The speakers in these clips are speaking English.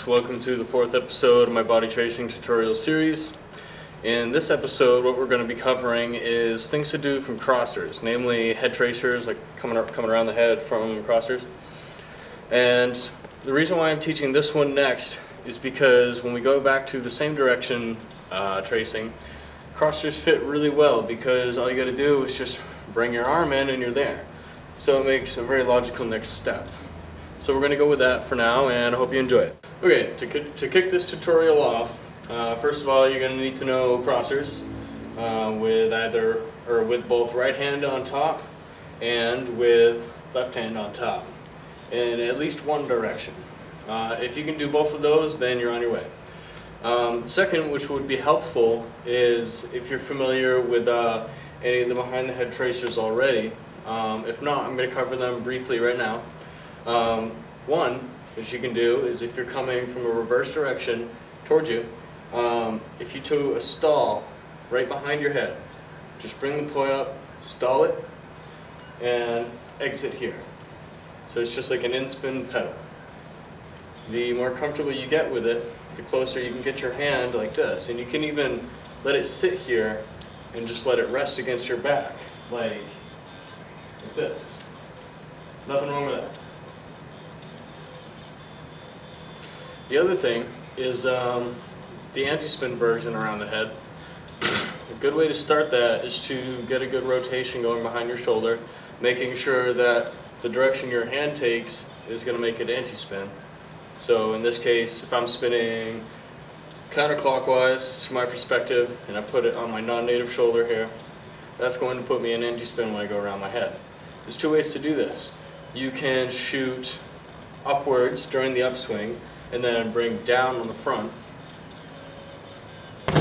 guys, welcome to the 4th episode of my body tracing tutorial series. In this episode what we're going to be covering is things to do from crossers, namely head tracers, like coming around the head from crossers. And the reason why I'm teaching this one next is because when we go back to the same direction tracing, crossers fit really well because all you got to do is just bring your arm in and you're there. So it makes a very logical next step. So we're going to go with that for now, and I hope you enjoy it. Okay, to kick this tutorial off, first of all, you're going to need to know crossers with both right hand on top and with left hand on top, in at least one direction. If you can do both of those, then you're on your way. Second, which would be helpful, is if you're familiar with any of the behind the head tracers already. If not, I'm going to cover them briefly right now. One, which you can do, is if you're coming from a reverse direction towards you, if you do a stall right behind your head, just bring the poi up, stall it, and exit here. So it's just like an in-spin pedal. The more comfortable you get with it, the closer you can get your hand like this. And you can even let it sit here and just let it rest against your back, like this. Nothing wrong with that. The other thing is the anti-spin version around the head. A good way to start that is to get a good rotation going behind your shoulder, making sure that the direction your hand takes is going to make it anti-spin. So in this case, if I'm spinning counterclockwise to my perspective and I put it on my non-native shoulder here, that's going to put me in anti-spin when I go around my head. There's two ways to do this. You can shoot upwards during the upswing and then bring down on the front.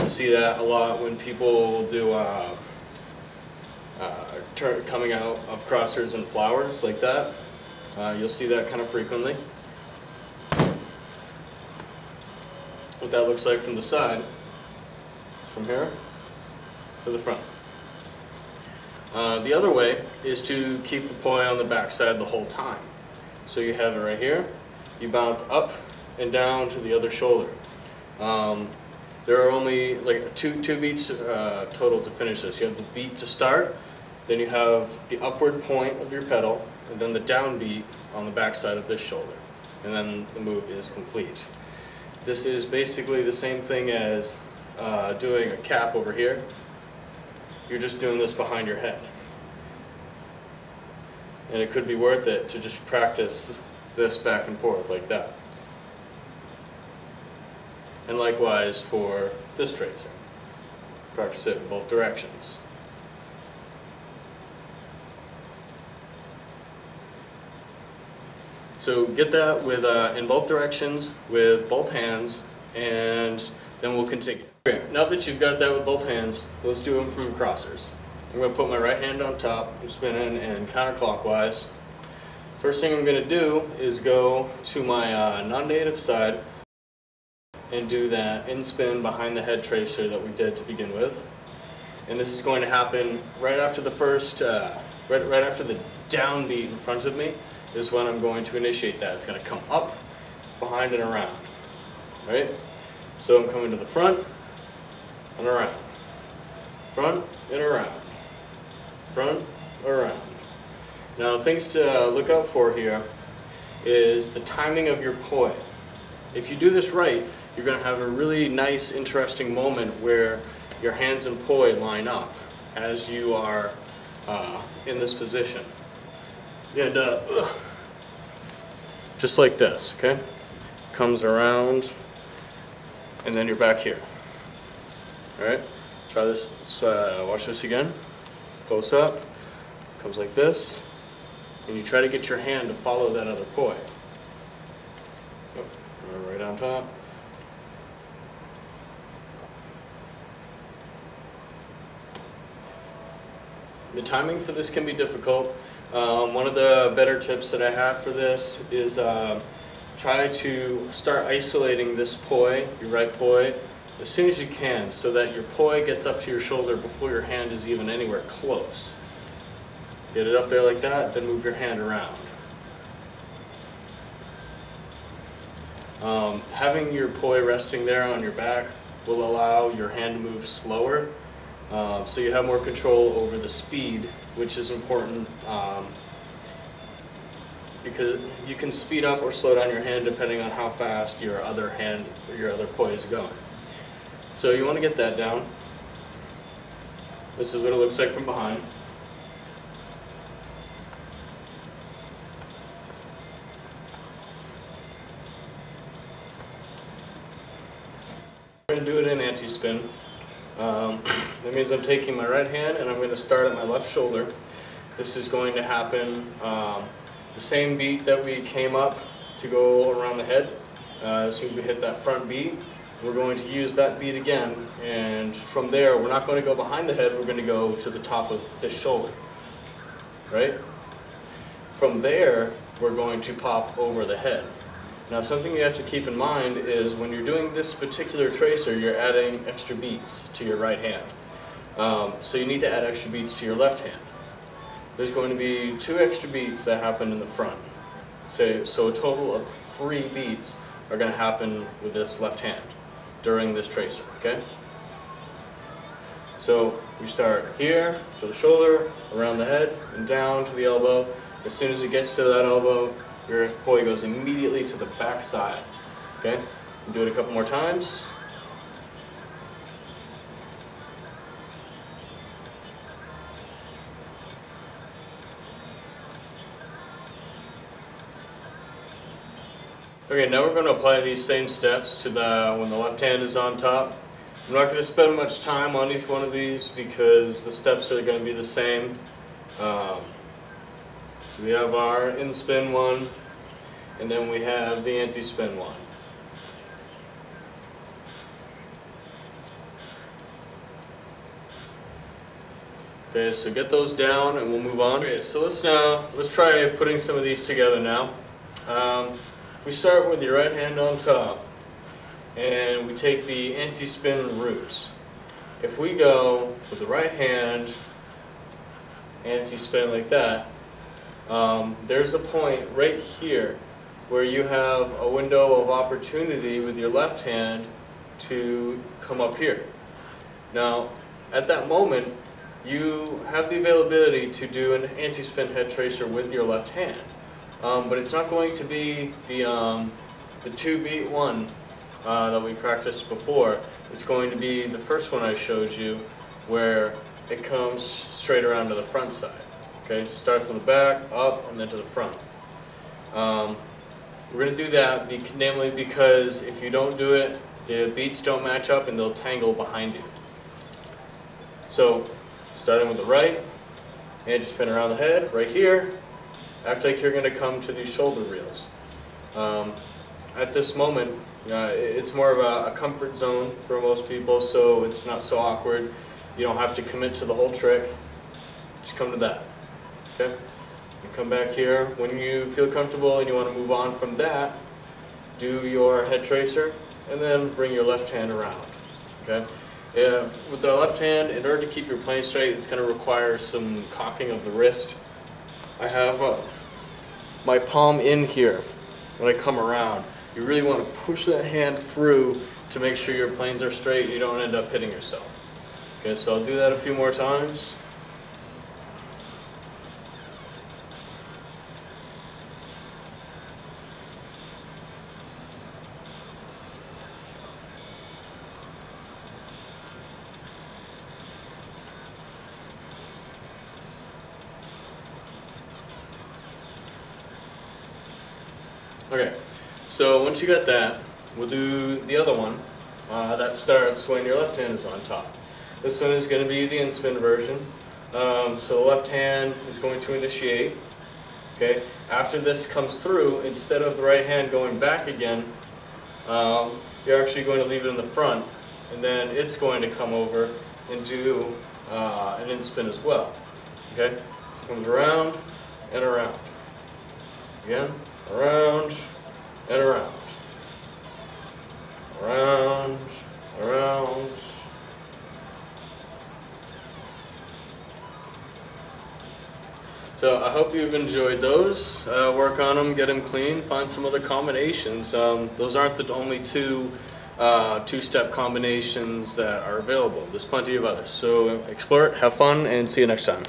You see that a lot when people do coming out of crossers and flowers like that. You'll see that kind of frequently. What that looks like from the side, from here to the front. The other way is to keep the poi on the back side the whole time. So you have it right here, you bounce up and down to the other shoulder. There are only like two beats total to finish this. You have the beat to start, then you have the upward point of your pedal, and then the down beat on the back side of this shoulder. And then the move is complete. This is basically the same thing as doing a cap over here. You're just doing this behind your head. And it could be worth it to just practice this back and forth like that. And likewise for this tracer. Practice it in both directions. So get that with in both directions with both hands, and then we'll continue. Okay, now that you've got that with both hands, let's do them from crossers. I'm going to put my right hand on top, I'm spinning and counterclockwise. First thing I'm going to do is go to my non-native side and do that in-spin behind the head tracer that we did to begin with. And this is going to happen right after the first, right after the downbeat in front of me is when I'm going to initiate that. It's going to come up, behind, and around. Right? So I'm coming to the front and around. Front and around. Front, around. Now things to look out for here is the timing of your poi. If you do this right, you're going to have a really nice, interesting moment where your hands and poi line up as you are in this position. And just like this, okay? Comes around, and then you're back here. Alright? Try this, watch this again. Close up, comes like this, and you try to get your hand to follow that other poi. Right on top. The timing for this can be difficult. One of the better tips that I have for this is try to start isolating this poi, your right poi, as soon as you can, so that your poi gets up to your shoulder before your hand is even anywhere close. Get it up there like that, then move your hand around. Having your poi resting there on your back will allow your hand to move slower, so you have more control over the speed, which is important because you can speed up or slow down your hand depending on how fast your other hand or your other poi is going. So you want to get that down. This is what it looks like from behind. I'm going to do it in anti-spin. That means I'm taking my right hand and I'm going to start at my left shoulder. This is going to happen the same beat that we came up to go around the head. As soon as we hit that front beat, we're going to use that beat again, and from there we're not going to go behind the head, we're going to go to the top of this shoulder. Right? From there, we're going to pop over the head. Now something you have to keep in mind is when you're doing this particular tracer, you're adding extra beats to your right hand. So you need to add extra beats to your left hand. There's going to be 2 extra beats that happen in the front. So a total of 3 beats are going to happen with this left hand during this tracer, okay? So we start here, to the shoulder, around the head, and down to the elbow. As soon as it gets to that elbow, your poi goes immediately to the back side, okay? We'll do it a couple more times. Okay, now we're going to apply these same steps to when the left hand is on top. I'm not going to spend much time on each one of these because the steps are going to be the same. So we have our in-spin one, and then we have the anti-spin one. Okay, so get those down and we'll move on. Okay, so let's try putting some of these together now. If we start with your right hand on top, and we take the anti-spin roots. If we go with the right hand, anti-spin like that, there's a point right here where you have a window of opportunity with your left hand to come up here. Now, at that moment, you have the availability to do an anti-spin head tracer with your left hand. But it's not going to be the 2-beat one that we practiced before. It's going to be the first one I showed you where it comes straight around to the front side. Okay, starts on the back, up, and then to the front. We're going to do that namely because if you don't do it, the beats don't match up and they'll tangle behind you. So, starting with the right, anti-spin around the head, right here. Act like you're going to come to these shoulder reels. At this moment, it's more of a comfort zone for most people, so it's not so awkward. You don't have to commit to the whole trick. Just come to that. Okay? You come back here. When you feel comfortable and you want to move on from that, do your head tracer, and then bring your left hand around. Okay? With the left hand, in order to keep your plane straight, it's going to require some cocking of the wrist. I have my palm in here when I come around. You really want to push that hand through to make sure your planes are straight and you don't end up hitting yourself. Okay, so I'll do that a few more times. Okay, so once you got that, we'll do the other one that starts when your left hand is on top. This one is going to be the in-spin version. So the left hand is going to initiate. Okay, after this comes through, instead of the right hand going back again, you're actually going to leave it in the front, and then it's going to come over and do an in-spin as well. Okay, comes around and around. Again. Around and around. Around, around. So I hope you've enjoyed those. Work on them, get them clean, find some other combinations. Those aren't the only two-step combinations that are available. There's plenty of others. So explore it, have fun, and see you next time.